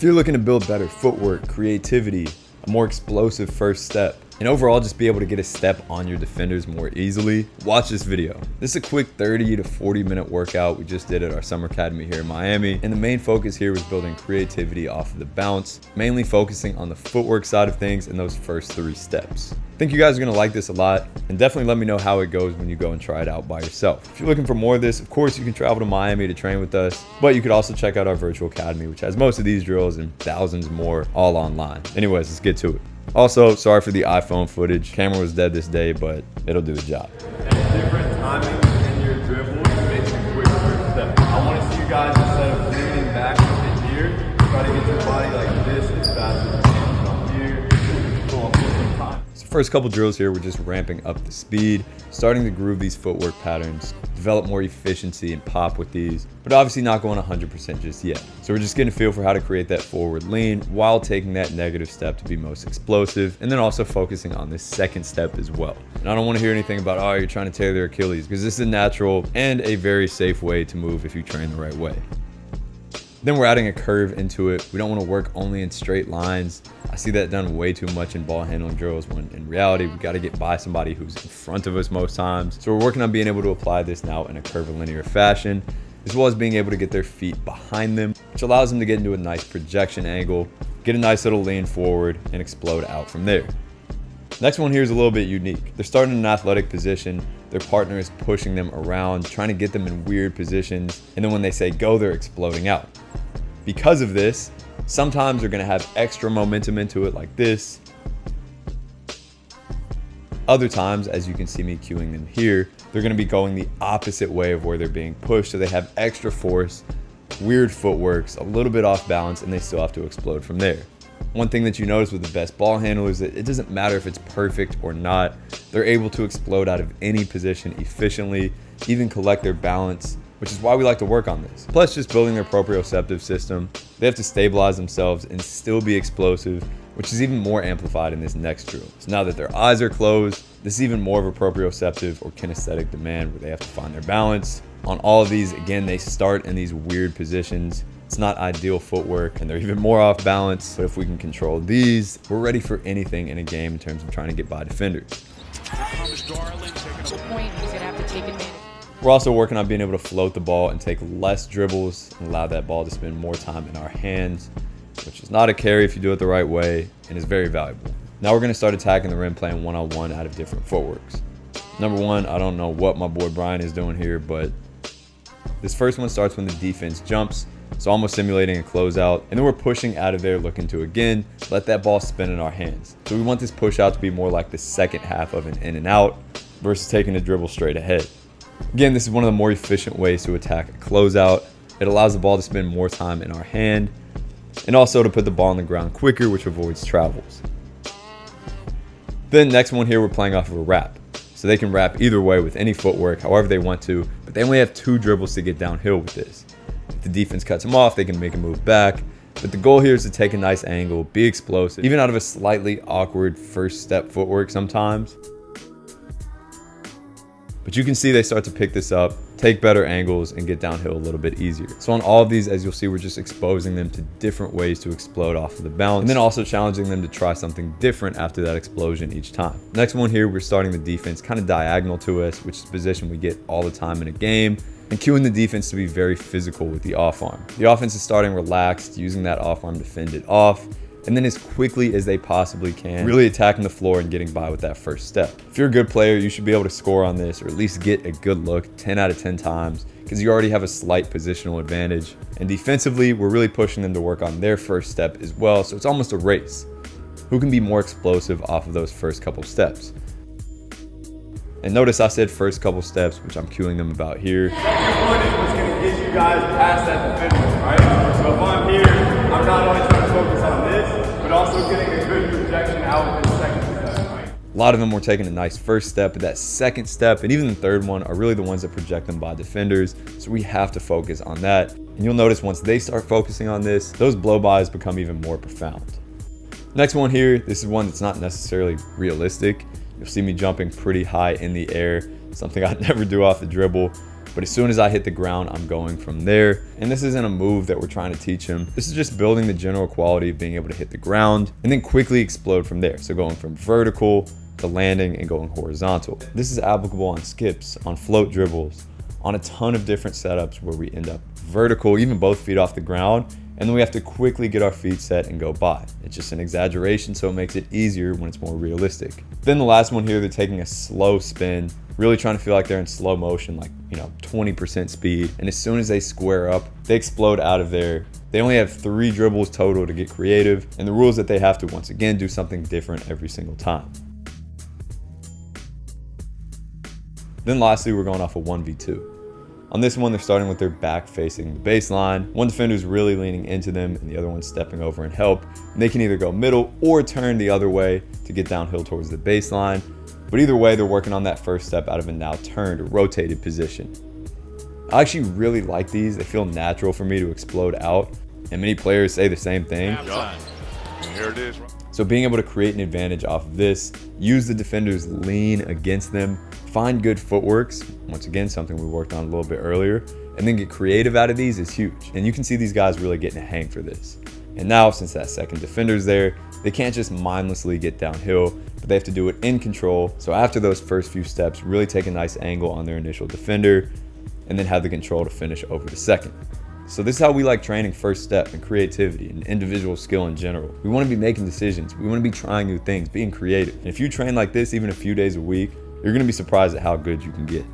you're looking to build better footwork, creativity, a more explosive first step, and overall just be able to get a step on your defenders more easily, watch this video. This is a quick 30 to 40 minute workout we just did at our summer academy here in Miami, and the main focus here was building creativity off of the bounce, mainly focusing on the footwork side of things in those first 3 steps. I think you guys are gonna like this a lot, and definitely let me know how it goes when you go and try it out by yourself. If you're looking for more of this, of course you can travel to Miami to train with us, but you could also check out our virtual academy, which has most of these drills and thousands more all online. Anyways, let's get to it. Also, sorry for the iPhone footage. Camera was dead this day, but it'll do the job. Different timings in your dribble makes a quick first step. I want to see you guys, instead of leaning back a bit here, try to get your body like this as fast as you can from here. Go on some time. So first couple drills here, we're just ramping up the speed, starting to groove these footwork patterns, develop more efficiency and pop with these, but obviously not going 100% just yet. So we're just getting a feel for how to create that forward lean while taking that negative step to be most explosive, and then also focusing on this second step as well. And I don't want to hear anything about, oh, you're trying to tear their Achilles, because this is a natural and a very safe way to move if you train the right way. Then we're adding a curve into it. We don't want to work only in straight lines. I see that done way too much in ball handling drills, when in reality, we got to get by somebody who's in front of us most times. So we're working on being able to apply this now in a curvilinear fashion, as well as being able to get their feet behind them, which allows them to get into a nice projection angle, get a nice little lean forward, and explode out from there. Next one here is a little bit unique. They're starting in an athletic position. Their partner is pushing them around, trying to get them in weird positions. And then when they say go, they're exploding out. Because of this, sometimes they're gonna have extra momentum into it like this. Other times, as you can see me cueing them here, they're gonna be going the opposite way of where they're being pushed. So they have extra force, weird footworks, a little bit off balance, and they still have to explode from there. One thing that you notice with the best ball handlers is that it doesn't matter if it's perfect or not. They're able to explode out of any position efficiently, even collect their balance, which is why we like to work on this. Plus, just building their proprioceptive system, they have to stabilize themselves and still be explosive, which is even more amplified in this next drill. So now that their eyes are closed, this is even more of a proprioceptive or kinesthetic demand where they have to find their balance. On all of these, again, they start in these weird positions. It's not ideal footwork, and they're even more off balance. But if we can control these, we're ready for anything in a game in terms of trying to get by defenders. We're also working on being able to float the ball and take less dribbles and allow that ball to spend more time in our hands, which is not a carry if you do it the right way, and is very valuable. Now we're going to start attacking the rim, playing one-on-one out of different footworks. Number one, I don't know what my boy Brian is doing here, but this first one starts when the defense jumps, so almost simulating a closeout, and then we're pushing out of there, looking to again let that ball spin in our hands. So we want this push out to be more like the second half of an in and out versus taking a dribble straight ahead. Again, this is one of the more efficient ways to attack a closeout. It allows the ball to spend more time in our hand, and also to put the ball on the ground quicker, which avoids travels. Then next one here, we're playing off of a wrap. So they can wrap either way with any footwork, however they want to, but they only have 2 dribbles to get downhill with this. If the defense cuts them off, they can make a move back. But the goal here is to take a nice angle, be explosive, even out of a slightly awkward first step footwork sometimes. But you can see they start to pick this up, take better angles, and get downhill a little bit easier. So on all of these, as you'll see, we're just exposing them to different ways to explode off of the bounce, and then also challenging them to try something different after that explosion each time. Next one here, we're starting the defense kind of diagonal to us, which is a position we get all the time in a game, and cueing the defense to be very physical with the off arm. The offense is starting relaxed, using that off arm to fend it off, and then as quickly as they possibly can, really attacking the floor and getting by with that first step. If you're a good player, you should be able to score on this, or at least get a good look 10 out of 10 times, because you already have a slight positional advantage. And defensively, we're really pushing them to work on their first step as well, so it's almost a race. Who can be more explosive off of those first couple steps? And notice I said first couple steps, which I'm cueing them about here. Second one is what's going to get you guys past that defender, right? So if I'm here, I'm not only trying to focus on this, but also getting a good projection out with this second step, right? A lot of them were taking a nice first step, but that second step and even the third one are really the ones that project them by defenders. So we have to focus on that. And you'll notice once they start focusing on this, those blow-bys become even more profound. Next one here, this is one that's not necessarily realistic. You'll see me jumping pretty high in the air, something I'd never do off the dribble. But as soon as I hit the ground, I'm going from there. And this isn't a move that we're trying to teach him. This is just building the general quality of being able to hit the ground and then quickly explode from there. So going from vertical to landing and going horizontal. This is applicable on skips, on float dribbles, on a ton of different setups where we end up vertical, even both feet off the ground, and then we have to quickly get our feet set and go by. It's just an exaggeration, so it makes it easier when it's more realistic. Then the last one here, they're taking a slow spin, really trying to feel like they're in slow motion, like 20% speed. And as soon as they square up, they explode out of there. They only have 3 dribbles total to get creative, and the rule is that they have to, once again, do something different every single time. Then lastly, we're going off a 1v2. On this one, they're starting with their back facing the baseline. One defender's really leaning into them and the other one's stepping over and help. And they can either go middle or turn the other way to get downhill towards the baseline. But either way, they're working on that first step out of a now turned or rotated position. I actually really like these. They feel natural for me to explode out. And many players say the same thing. Here it is. So being able to create an advantage off of this, use the defender's lean against them, find good footworks, once again, something we worked on a little bit earlier, and then get creative out of these is huge. And you can see these guys really getting a hang for this. And now, since that second defender's there, they can't just mindlessly get downhill, but they have to do it in control. So after those first few steps, really take a nice angle on their initial defender, and then have the control to finish over the second. So this is how we like training first step and creativity and individual skill in general. We want to be making decisions. We want to be trying new things, being creative. And if you train like this even a few days a week, you're going to be surprised at how good you can get.